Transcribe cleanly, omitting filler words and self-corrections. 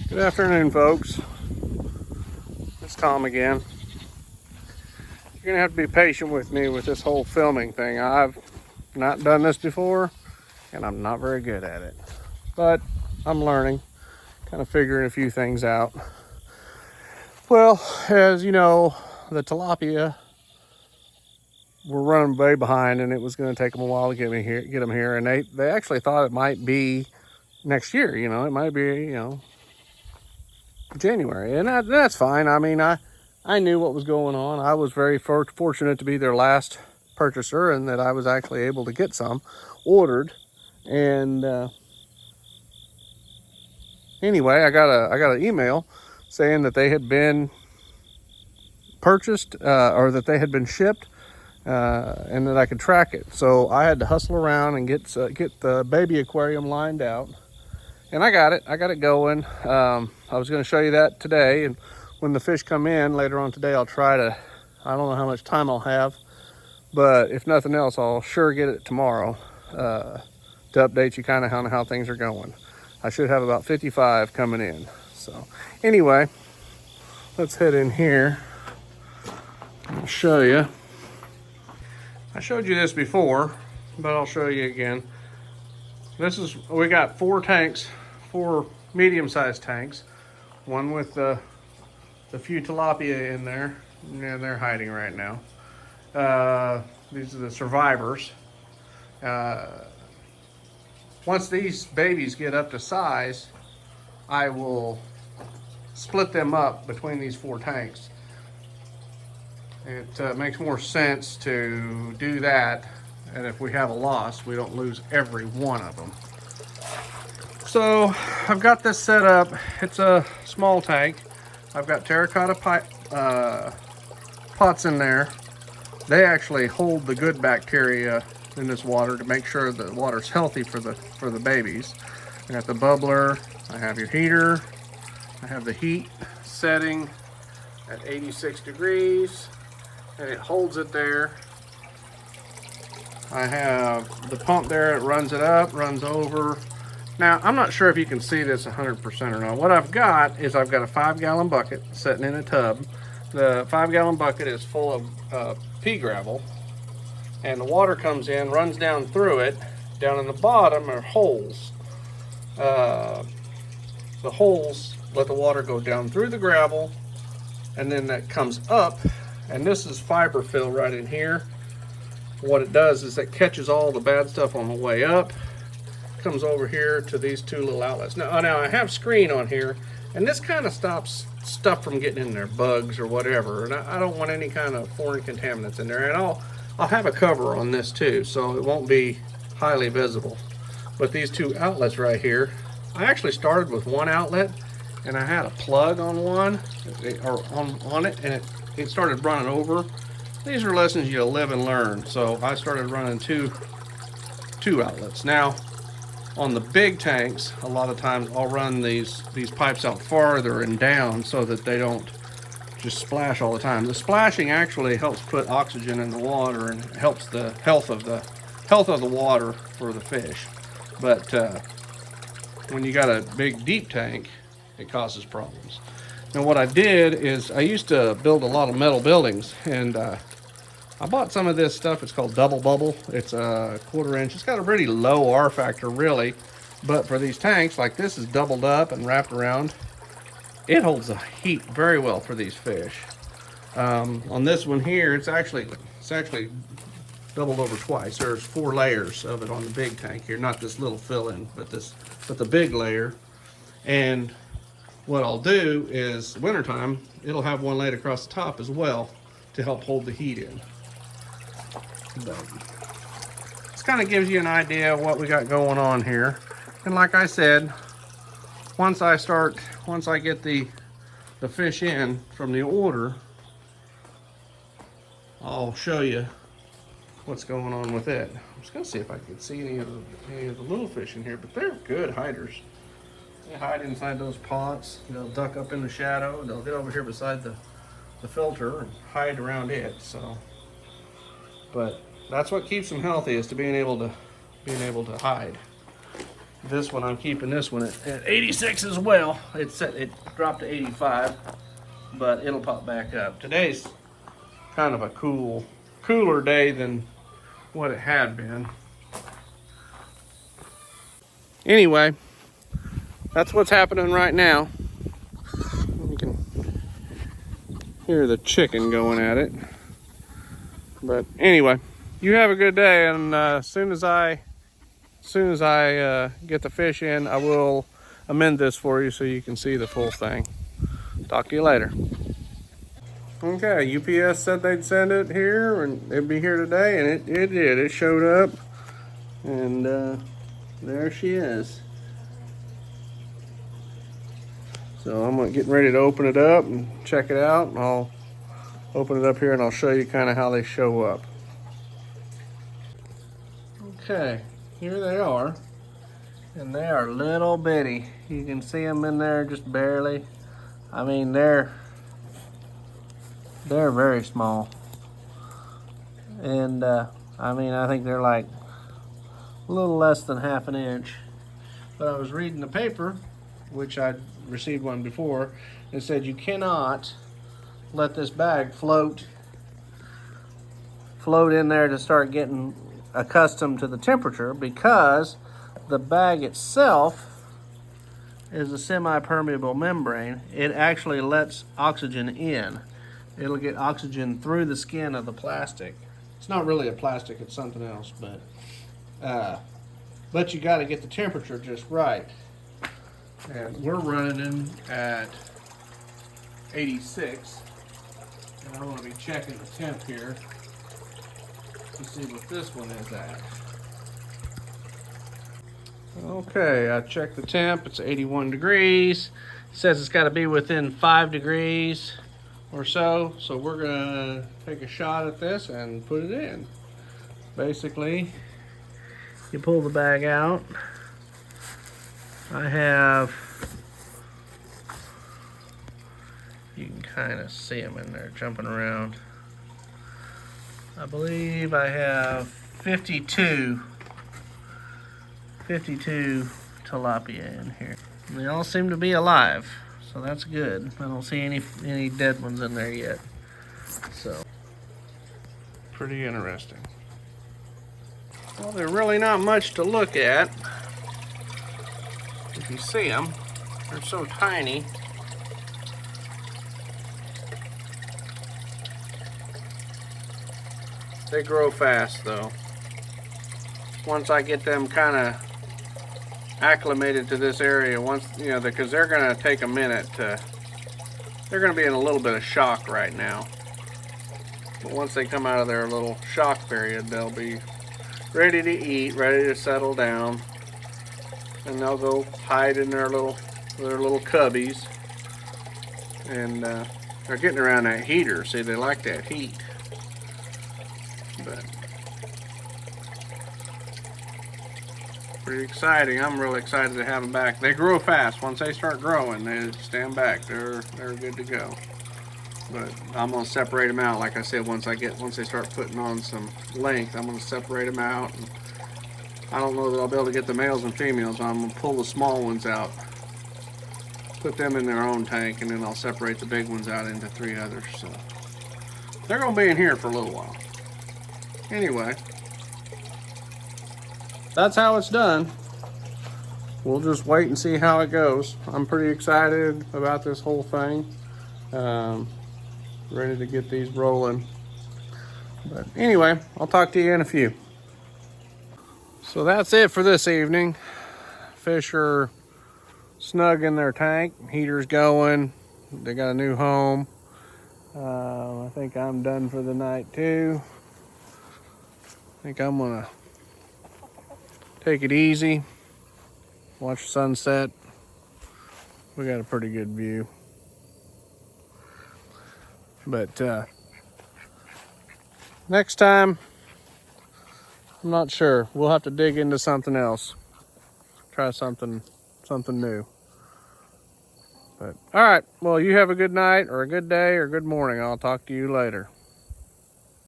Good afternoon, folks. It's Tom again. You're gonna have to be patient with me with this whole filming thing. I've not done this before, and I'm not very good at it. But I'm learning, kind of figuring a few things out. Well, as you know, the tilapia were running way behind, and it was going to take them a while to get them here. And they actually thought it might be next year. It might be January, and that's fine. I mean, I knew what was going on. I was very fortunate to be their last purchaser, and that I was actually able to get some ordered. And anyway, I got an email saying that they had been purchased or that they had been shipped, and that I could track it. So I had to hustle around and get the baby aquarium lined out. And I got it going. I was going to show you that today, and when the fish come in later on today, I'll try to, I don't know how much time I'll have, but if nothing else, I'll sure get it tomorrow to update you kind of on how things are going. I should have about 55 coming in. So anyway, let's head in here. I'll show you. I showed you this before, but I'll show you again. We got 4 tanks, 4 medium-sized tanks, one with the few tilapia in there, and they're hiding right now. These are the survivors. Once these babies get up to size, I will split them up between these 4 tanks. It makes more sense to do that, and if we have a loss, we don't lose every one of them. So I've got this set up. It's a small tank. I've got terracotta pots in there. They actually hold the good bacteria in this water to make sure the water's healthy for the babies. I got the bubbler. I have your heater. I have the heat setting at 86 degrees, and it holds it there. I have the pump there. It runs it up, runs over. Now, I'm not sure if you can see this 100% or not. What I've got is I've got a 5-gallon bucket sitting in a tub. The 5-gallon bucket is full of pea gravel, and the water comes in, runs down through it. Down in the bottom are holes. The holes let the water go down through the gravel, and then that comes up, and this is fiber fill right in here. What it does is it catches all the bad stuff on the way up, comes over here to these 2 little outlets. Now I have screen on here, and this kind of stops stuff from getting in there, bugs or whatever, and I don't want any kind of foreign contaminants in there. And I'll have a cover on this too, so it won't be highly visible. But these 2 outlets right here, I actually started with 1 outlet, and I had a plug on one, or on it, and it started running over. These are lessons you live and learn. So I started running two outlets. Now, on the big tanks, a lot of times I'll run these pipes out farther and down so that they don't just splash all the time. The splashing actually helps put oxygen in the water and helps the health of the water for the fish. But when you got a big deep tank, it causes problems. Now what I did is I used to build a lot of metal buildings, and I bought some of this stuff. It's called Double Bubble. It's a 1/4 inch. It's got a pretty low R factor, really. But for these tanks, like this is doubled up and wrapped around, it holds the heat very well for these fish. On this one here, it's actually doubled over twice. There's 4 layers of it on the big tank here, not this little fill-in, but the big layer. And what I'll do is, wintertime, it'll have one laid across the top as well to help hold the heat in. But this kind of gives you an idea of what we got going on here. And like I said, once I get the fish in from the order, I'll show you what's going on with it. I'm just gonna see if I can see any of the little fish in here, but they're good hiders. They hide inside those pots. They'll duck up in the shadow. They'll get over here beside the filter and hide around it. So, but that's what keeps them healthy, is to being able to hide. This one, I'm keeping this one at 86 as well. It dropped to 85, but it'll pop back up. Today's kind of a cooler day than what it had been. Anyway, that's what's happening right now. You can hear the chicken going at it. But anyway, you have a good day, and as soon as I get the fish in, I will amend this for you so you can see the full thing. Talk to you later. Okay, UPS said they'd send it here and it'd be here today, and it did. It showed up, and there she is. So I'm getting ready to open it up and check it out. And I'll open it up here and I'll show you kind of how they show up. Okay, here they are. And they are little bitty. You can see them in there just barely. I mean, they're very small. And I mean, I think they're like a little less than half an inch. But I was reading the paper, which I'd received one before, and it said you cannot let this bag float in there to start getting accustomed to the temperature, because the bag itself is a semi-permeable membrane. It actually lets oxygen in. It'll get oxygen through the skin of the plastic. It's not really a plastic, it's something else, but you got to get the temperature just right. And we're running at 86, and I'm going to be checking the temp here to see what this one is at. Okay, I checked the temp. It's 81 degrees. It says it's got to be within 5 degrees or so. So we're gonna take a shot at this and put it in. Basically, you pull the bag out. You can kind of see them in there jumping around. I believe I have 52 tilapia in here. And they all seem to be alive, so that's good. I don't see any dead ones in there yet. So, pretty interesting. Well, they're really not much to look at. If you see them, they're so tiny. They grow fast though. Once I get them kind of acclimated to this area, because they're going to take a minute they're going to be in a little bit of shock right now. But once they come out of their little shock period, they'll be ready to eat, ready to settle down. And they'll go hide in their little cubbies. And they're getting around that heater. See, they like that heat. But pretty exciting. I'm really excited to have them back. They grow fast. Once they start growing, they stand back. They're good to go. But I'm gonna separate them out. Like I said, once they start putting on some length, I'm gonna separate them out. And I don't know that I'll be able to get the males and females. I'm gonna pull the small ones out, put them in their own tank, and then I'll separate the big ones out into 3 others. So they're gonna be in here for a little while. Anyway, that's how it's done. We'll just wait and see how it goes. I'm pretty excited about this whole thing. Ready to get these rolling. But anyway, I'll talk to you in a few. So that's it for this evening. Fish are snug in their tank. Heater's going. They got a new home. I think I'm done for the night too. I think I'm gonna take it easy, watch the sunset. We got a pretty good view. But next time, I'm not sure. We'll have to dig into something else. Try something new. But all right, well, you have a good night or a good day or good morning. I'll talk to you later.